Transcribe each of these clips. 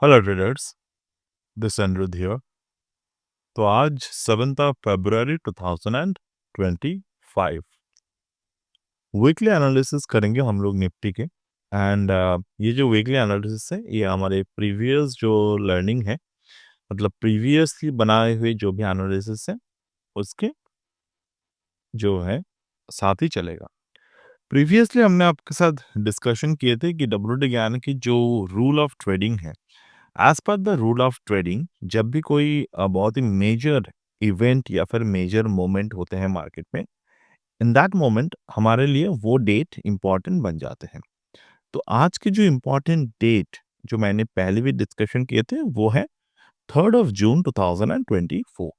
Hello traders, this Anirudh here. तो आज 7th of February 2025 weekly analysis करेंगे हम लोग निफ्टी के। एंड ये जो वीकली एनालिसिस है ये हमारे प्रीवियस जो लर्निंग है, मतलब प्रीवियसली बनाए हुए जो भी एनालिसिस है उसके जो है साथ ही चलेगा। प्रीवियसली हमने आपके साथ डिस्कशन किए थे कि डब्ल्यूटी ज्ञान की जो रूल ऑफ ट्रेडिंग है, as per the rule of trading, जब भी कोई बहुत ही मेजर इवेंट या फिर मेजर मोमेंट होते हैं मार्केट में, इन दैट मोमेंट हमारे लिए वो डेट इंपॉर्टेंट बन जाते हैं। तो आज के जो इम्पोर्टेंट डेट जो मैंने पहले भी डिस्कशन किए थे वो है 3rd of June 2024।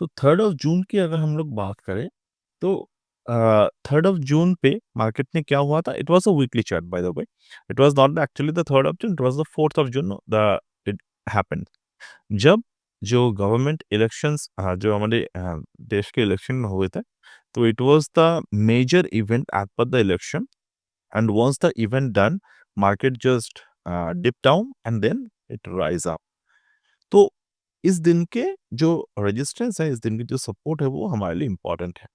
तो 3rd of June की अगर हम लोग बात करें तो 3rd of June पे मार्केट में क्या हुआ था? It was a weekly chart, by the way. It was not actually the 3rd of June, it was the 4th of June the it happened. जब जो गवर्नमेंट इलेक्शंस जो हमारे देश के इलेक्शन में हुए थे, तो it was the major event as per the election. And once the event done, market just dip down and then it rise up. तो इस दिन के जो रेजिस्टेंस है, इस दिन की जो सपोर्ट है, वो हमारे लिए इंपॉर्टेंट है।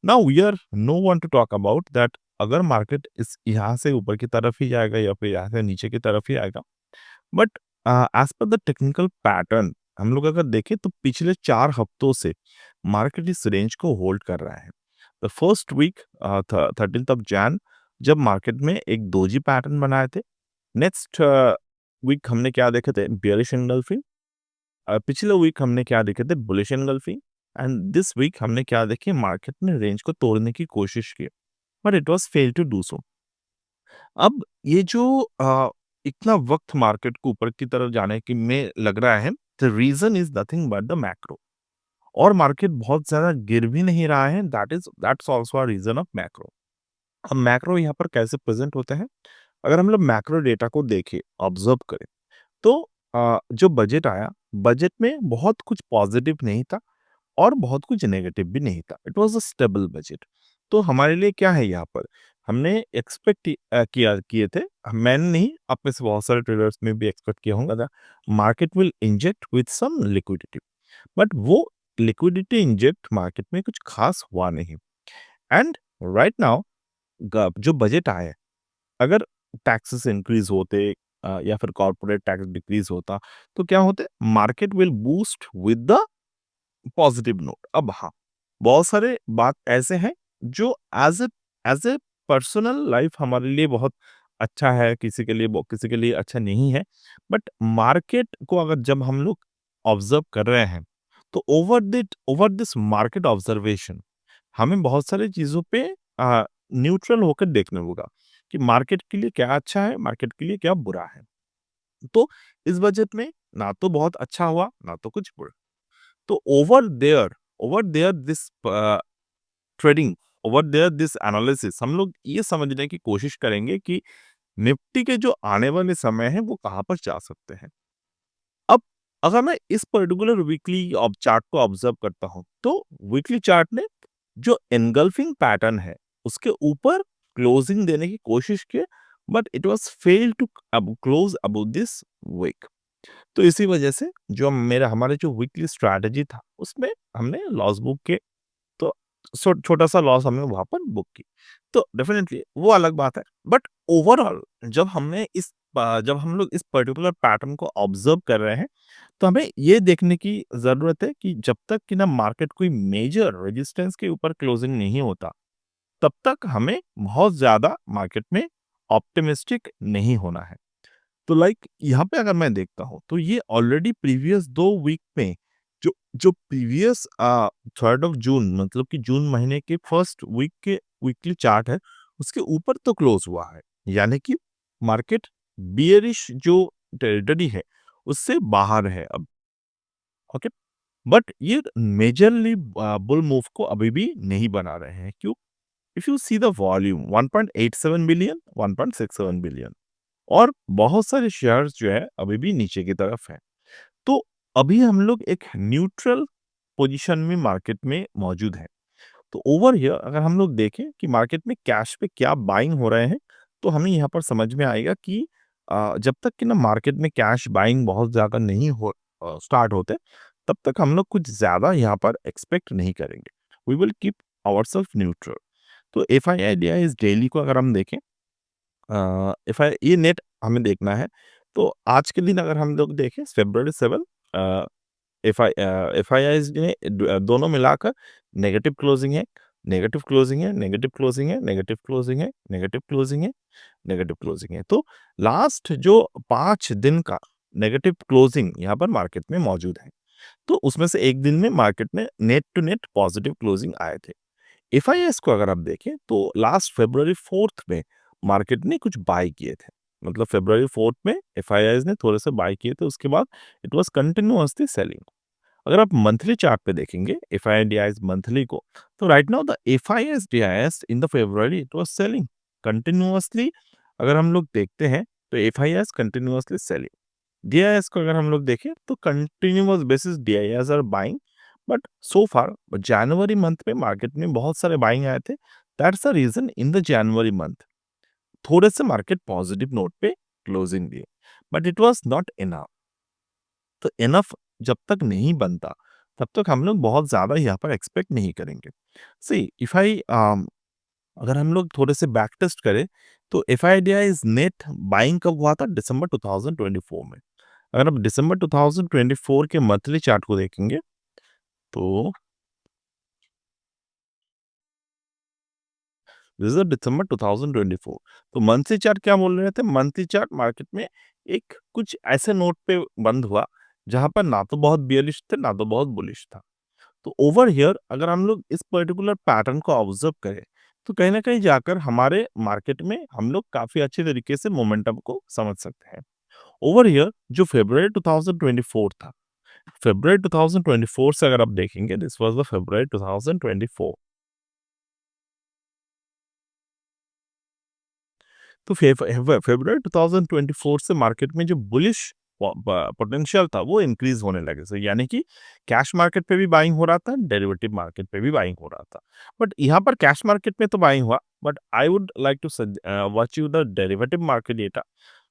Now we are no one to talk about that, अगर मार्केट इस यहाँ से ऊपर की तरफ ही जाएगा या फिर यहाँ से नीचे की तरफ ही आएगा। But as per the technical pattern हम लोग अगर देखें तो पिछले 4 हफ्तों से मार्केट इस रेंज को होल्ड कर रहा है। The first week 13th of Jan, जब मार्केट में एक दोजी पैटर्न बनाए थे। नेक्स्ट वीक हमने क्या देखे थे? Bearish engulfing. पिछले वीक हमने क्या देखे थे? Bullish engulfing. And this week हमने क्या देखे? मार्केट ने रेंज को तोड़ने की कोशिश की, but it was fail to do so. अब ये जो इतना वक्त मार्केट को ऊपर की तरफ जाने की में लग रहा है, the reason is nothing but the macro. और मार्केट बहुत ज्यादा गिर भी नहीं रहा है, that's also a reason of macro. अब मैक्रो यहाँ पर कैसे प्रेजेंट होते हैं? अगर हम लोग मैक्रो डेटा को देखें, ऑब्जर्व करें, तो जो बजट आया, बजट में बहुत कुछ पॉजिटिव नहीं था और बहुत कुछ नेगेटिव भी नहीं था। It was a stable budget. तो हमारे लिए क्या है यहाँ पर? हमने एक्सपेक्ट किए थे, मैंने नहीं, आप में से बहुत सारे ट्रेडर्स में भी एक्सपेक्ट किया होगा था, market will inject with some liquidity. But वो लिक्विडिटी इंजेक्ट मार्केट में कुछ खास हुआ नहीं। एंड राइट नाउ जो बजट आया है, अगर टैक्सेस इंक्रीज होते या फिर कॉर्पोरेट टैक्स डिक्रीज होता, तो क्या होते? Market will boost with the positive note. अब हाँ, बहुत सारे बात ऐसे हैं जो एज ए पर्सनल लाइफ हमारे लिए बहुत अच्छा है, किसी के लिए किसी के लिए अच्छा नहीं है। बट मार्केट को अगर जब हम लोग ऑब्जर्व कर रहे हैं, तो ओवर दिस मार्केट ऑब्जर्वेशन हमें बहुत सारी चीजों पे न्यूट्रल होकर देखने होगा कि मार्केट के लिए क्या अच्छा है, मार्केट के लिए क्या बुरा है। तो इस बजट में ना तो बहुत अच्छा हुआ, ना तो कुछ बुरा। तो over there this trading, over there this analysis, हम लोग ये समझने की कोशिश करेंगे कि निफ्टी के जो आने वाले समय है वो कहाँ पर जा सकते हैं। अब अगर मैं इस पर्टिकुलर वीकली चार्ट को ऑब्जर्व करता हूं, तो वीकली चार्ट ने जो एनगल्फिंग पैटर्न है उसके ऊपर क्लोजिंग देने की कोशिश की, but it was fail to close about this week. तो इसी वजह से जो मेरा हमारे जो वीकली स्ट्रैटेजी था उसमें हमने लॉस बुक के, तो छोटा सा लॉस हमने वहां पर बुक की। तो डेफिनेटली वो अलग बात है। बट ओवरऑल जब हम लोग इस पर्टिकुलर पैटर्न को ऑब्जर्व कर रहे हैं, तो हमें ये देखने की जरूरत है कि जब तक कि ना मार्केट कोई मेजर रेजिस्टेंस के ऊपर क्लोजिंग नहीं होता, तब तक हमें बहुत ज्यादा मार्केट में ऑप्टिमिस्टिक नहीं होना है। तो लाइक यहाँ पे अगर मैं देखता हूँ, तो ये ऑलरेडी प्रीवियस 2 वीक में जो जो प्रीवियस 3rd of June, मतलब कि जून महीने के फर्स्ट वीक के वीकली चार्ट है, उसके ऊपर तो क्लोज हुआ है। यानी कि मार्केट बियरिश जो टेरिटरी है उससे बाहर है अब। ओके, बट ये मेजरली बुल मूव को अभी भी नहीं बना रहे हैं। क्यों? If you see the volume, 1.87 billion, 1.67 billion, और बहुत सारे शेयर्स जो है अभी भी नीचे की तरफ है। तो अभी हम लोग एक न्यूट्रल पोजीशन में मार्केट में मौजूद है। तो ओवर हियर अगर हम लोग देखें कि मार्केट में कैश पे क्या बाइंग हो रहे हैं, तो हमें यहाँ पर समझ में आएगा कि जब तक कि ना मार्केट में कैश बाइंग बहुत ज़्यादा नहीं स्टार्ट होते, तब तक हम लोग कुछ ज़्यादा यहाँ पर एक्सपेक्ट नहीं करेंगे। We will keep ourselves neutral. तो एफआईआईडीआईएस डेली को अगर हम देखें, एफआई ये नेट हमें देखना है। तो आज के दिन अगर हम लोग देखें फ़रवरी 7, अ, एफआईआईज़ ने दोनों मिलाकर नेगेटिव क्लोजिंग है, नेगेटिव क्लोजिंग है, नेगेटिव क्लोजिंग है, नेगेटिव क्लोजिंग है, नेगेटिव क्लोजिंग है, नेगेटिव क्लोजिंग है। तो लास्ट जो 5 दिन का नेगेटिव क्लोजिंग यहाँ पर मार्केट में मौजूद है। तो उसमें से 1 दिन में मार्केट में net to net positive closing आए थे। एफआईएस को अगर आप देखें तो लास्ट फ़रवरी 4 में मार्केट ने कुछ बाय किए थे। मतलब फ़रवरी 4 में एफआईआईज़ ने थोड़े से बाय किए थे, उसके बाद इट वाज़ कंटीन्यूअसली सेलिंग। अगर आप मंथली चार्ट पे देखेंगे एफआईआईडीआईएस मंथली को, तो right now the FIs DIs in the February it was selling continuously. अगर हम लोग देखते हैं तो एफआईआईएस कंटीन्यूअसली सेलिंग। डीआईएस को अगर हम लोग देखें तो continuous basis DIIs are buying, but so far January month में मार्केट में बहुत सारे बाइंग आए थे। That's the reason in the January month थोड़े से मार्केट पॉजिटिव नोट पे क्लोजिंग दिए, but it was not enough. तो इनफ जब तक नहीं बनता तब तक हम लोग बहुत ज्यादा यहाँ पर एक्सपेक्ट नहीं करेंगे। सी इफ आई अगर हम लोग थोड़े से बैक टेस्ट करें तो F I D I is net buying कब हुआ था? दिसंबर 2024 में। अगर आप दिसंबर 2024 के मंथली चार्ट को देखेंगे तो दिस इज दिसंबर 2024। तो मंथली चार्ट क्या बोल रहे थे? मंथली चार्ट मार्केट में एक कुछ ऐसे नोट पे बंद हुआ जहां पर ना तो बहुत बियरिश थे ना तो बहुत बुलिश था। तो ओवर हियर अगर हम लोग इस पर्टिकुलर पैटर्न को ऑब्जर्व करें तो कहीं ना कहीं जाकर हमारे मार्केट में हम लोग काफी अच्छे तरीके से मोमेंटम को समझ सकते हैं। ओवर हियर जो फेब्रुअरी 2024 था, फेब्रुअरी 2024 से अगर आप देखेंगे, दिस वाज द फेब्रुअरी 2024। तो फेब्रुअरी 2024 से मार्केट में जो बुलिश पोटेंशियल था वो इंक्रीज होने लगे। सो यानी कि कैश मार्केट पे भी बाइंग हो रहा था, डेरिवेटिव मार्केट पे भी बाइंग हो रहा था। बट यहाँ पर कैश मार्केट में तो बाइंग हुआ, but I would like to watch you the derivative market data.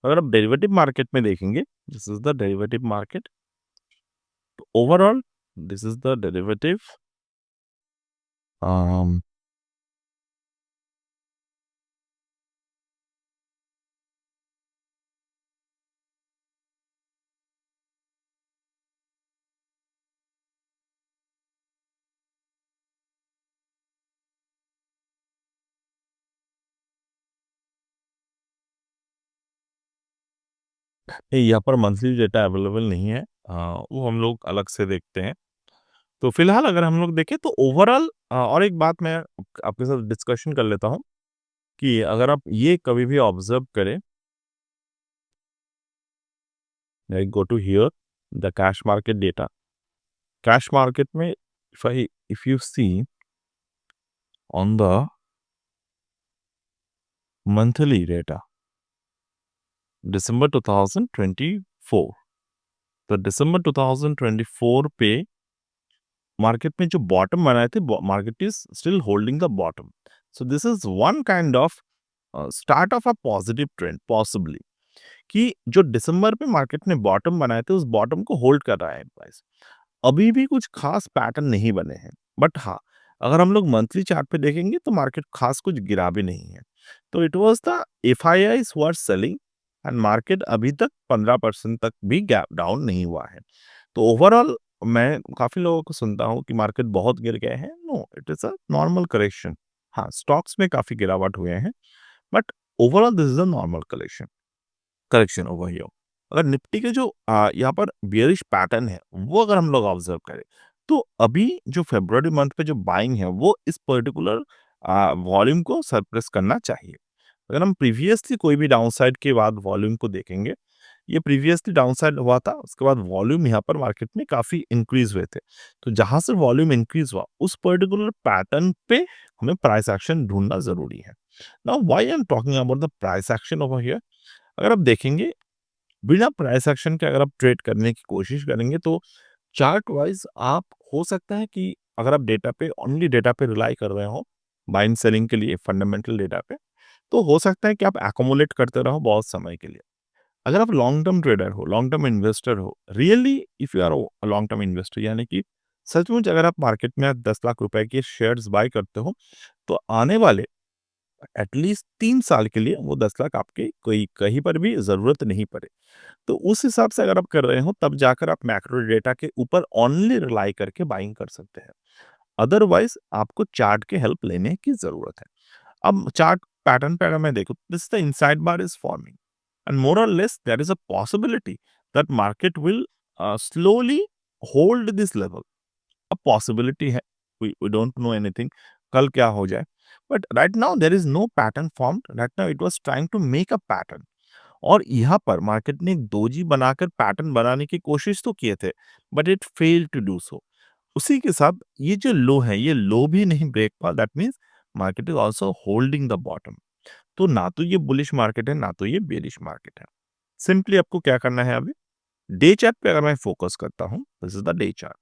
अगर आप डेरिवेटिव मार्केट में देखेंगे, this is the derivative market. Overall this is the derivative. यहाँ पर मंथली डेटा अवेलेबल नहीं है, वो हम लोग अलग से देखते हैं। तो फिलहाल अगर हम लोग देखें तो ओवरऑल और एक बात मैं आपके साथ डिस्कशन कर लेता हूँ कि अगर आप ये कभी भी ऑब्जर्व करें, like go to here the cash market data. Cash market में if you see on the monthly data December 2024, तो दिसंबर 2024 पे मार्केट में जो बॉटम बनाए थे, market is still holding the bottom. So this is one kind of start of a positive trend possibly, कि जो दिसंबर में मार्केट ने बॉटम बनाए थे उस बॉटम को होल्ड कर रहा है प्राइस। अभी भी कुछ खास पैटर्न नहीं बने हैं, बट हाँ, अगर हम लोग मंथली चार्ट पे देखेंगे तो मार्केट खास कुछ गिरा भी नहीं है। तो it was the FIIs who are selling, and market अभी तक 15% तक भी गैप डाउन नहीं हुआ है। तो ओवरऑल मैं काफी लोगों को सुनता हूँ कि मार्केट बहुत गिर गए हैं। No, it is a normal correction. हाँ, स्टॉक्स में काफी गिरावट हुए हैं, but overall this is a normal collection correction over here. अगर निफ्टी के जो यहाँ पर बियरिश पैटर्न है वो अगर हम लोग ऑब्जर्व करें तो अभी जो फेब्रुअरी मंथ पे जो बाइंग है वो इस पर्टिकुलर वॉल्यूम को सरप्रेस करना चाहिए। अगर हम प्रीवियसली कोई भी डाउनसाइड के बाद वॉल्यूम को देखेंगे, ये प्रीवियसली डाउनसाइड हुआ था, उसके बाद वॉल्यूम यहाँ पर मार्केट में काफी इंक्रीज हुए थे। तो जहां से वॉल्यूम इंक्रीज हुआ उस पर्टिकुलर पैटर्न पे हमें प्राइस एक्शन ढूंढना जरूरी है। Now why I am talking about the price action over here. अगर आप देखेंगे बिना प्राइस एक्शन के अगर आप ट्रेड करने की कोशिश करेंगे तो चार्ट वाइज आप हो सकता है कि अगर आप डेटा पे ओनली डेटा पे रिलाई कर रहे हो बाइंग सेलिंग के लिए फंडामेंटल डेटा पे, तो हो सकता है कि आप एकोमुलेट करते रहो बहुत समय के लिए। अगर आप लॉन्ग टर्म ट्रेडर हो, लॉन्ग टर्म इन्वेस्टर हो, really if you are a long term investor, यानी कि सचमुच अगर आप मार्केट में 10 लाख रुपए के शेयर्स बाय करते हो, तो आने वाले एटलीस्ट 3 साल के लिए वो 10 लाख आपके कोई कहीं पर भी ज़रूरत नहीं पड़े। तो उस हिसाब से अगर आप कर रहे हो, तब जाकर आप मैक्रो डेटा के ऊपर ओनली रिलाई करके बाइंग कर सकते हैं। अदरवाइज़ आपको चार्ट की हेल्प लेने की ज़रूरत है। अब चार्ट पैटर्न पे अगर मैं देखूँ, this the inside bar is forming and more और less there is a possibility that market will slowly hold this level. अब पॉसिबिलिटी है, वी डोंट नो एनीथिंग, कल क्या हो जाए। But right now there is no pattern formed, right now it was trying to make a pattern. और यहाँ पर market ने एक दोजी बनाकर पैटर्न बनाने की कोशिश तो किए थे, but it failed to do so. उसी के साथ ये जो लो है, ये लो भी नहीं ब्रेक पा, that means market is also holding the bottom. तो ना तो ये बुलिश मार्केट है, ना तो ये बेरिश मार्केट है। सिंपली आपको क्या करना है अभी, डे चार्ट पे अगर मैं फोकस करता हूँ, this is the day chart.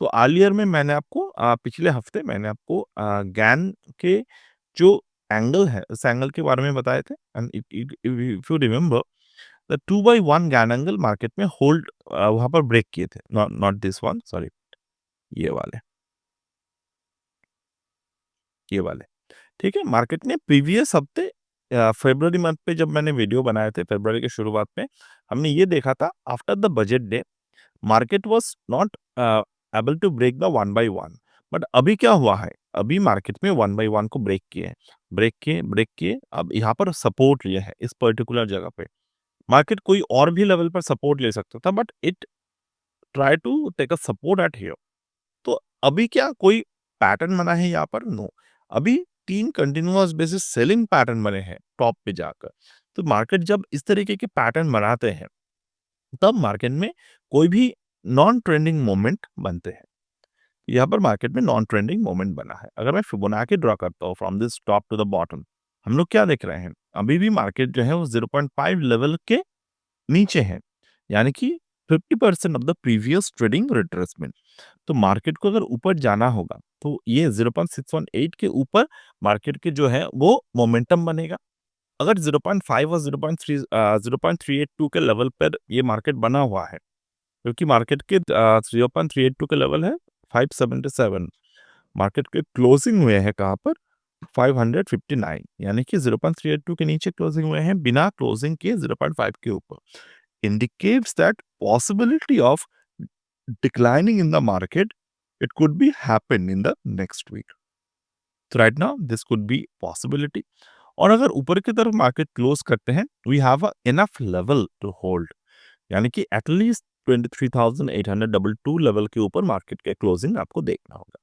तो आर्लियर में मैंने आपको पिछले हफ्ते मैंने आपको गैन के जो एंगल है, उस एंगल के बारे में बताए थे। And if you remember, the 2/1 Gann angle market में होल्ड वहां पर ब्रेक किए थे, not not this one, sorry, ये वाले, ये वाले। ठीक है, मार्केट ने प्रीवियस हफ्ते फरवरी मंथ पे जब मैंने वीडियो बनाए थे, फरवरी के शुरुआत में हमने ये देखा था, after the budget day market was not able to break the 1/1। But अभी क्या हुआ है, अभी मार्केट में 1/1 को ब्रेक किए हैं, ब्रेक किए, अब यहाँ पर सपोर्ट लिया है इस पर्टिकुलर जगह पे। मार्केट कोई और भी लेवल पर सपोर्ट ले सकता था, but it try to take a support at here. तो अभी क्या कोई पैटर्न बना है यहाँ पर? नो। अभी 3 कंटिन्यूअस बेसिस सेलिंग पैटर्न बने हैं टॉप पे जाकर। तो मार्केट जब इस तरीके के पैटर्न बनाते हैं, तब मार्केट में कोई भी नॉन ट्रेंडिंग मोमेंट बनते हैं। यहाँ पर मार्केट में नॉन ट्रेंडिंग मोमेंट बना है। अगर मैं फिबोनाची ड्रा करता हूँ from this top to the bottom, हम लोग क्या देख रहे हैं? अभी भी मार्केट जो है वो 0.5 लेवल के नीचे है, यानी कि 50% of the previous trading retracement. तो मार्केट को अगर ऊपर जाना होगा, तो ये 0.618 के ऊपर मार्केट के जो है वो मोमेंटम बनेगा। अगर 0.5 और 0.382 के लेवल पर ये मार्केट बना हुआ है, क्योंकि मार्केट के 0.382 के लेवल है 577, मार्केट के क्लोजिंग हुए हैं कहाँ पर? 559, यानी कि 0.382 के नीचे क्लोजिंग हुए हैं, बिना क्लोजिंग के 0.5 के ऊपर। Indicates that possibility of declining in the market, it could be happen in the next week. So right now this could be possibility. और अगर ऊपर की तरफ मार्केट क्लोज करते हैं, we have a enough level to hold, यानी कि at least 23,822 level के ऊपर मार्केट के क्लोजिंग आपको देखना होगा।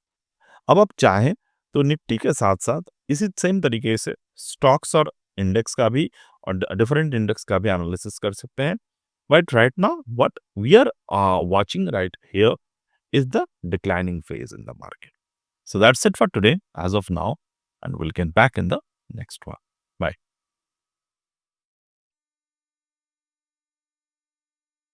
अब आप चाहें तो निफ्टी के साथ साथ इसी सेम तरीके से स्टॉक्स और इंडेक्स का भी और डिफरेंट इंडेक्स का भी एनालिसिस कर सकते हैं। But right now what we are watching right here is the declining phase in the market. So that's it for today as of now, and we'll get back in the next one. Bye.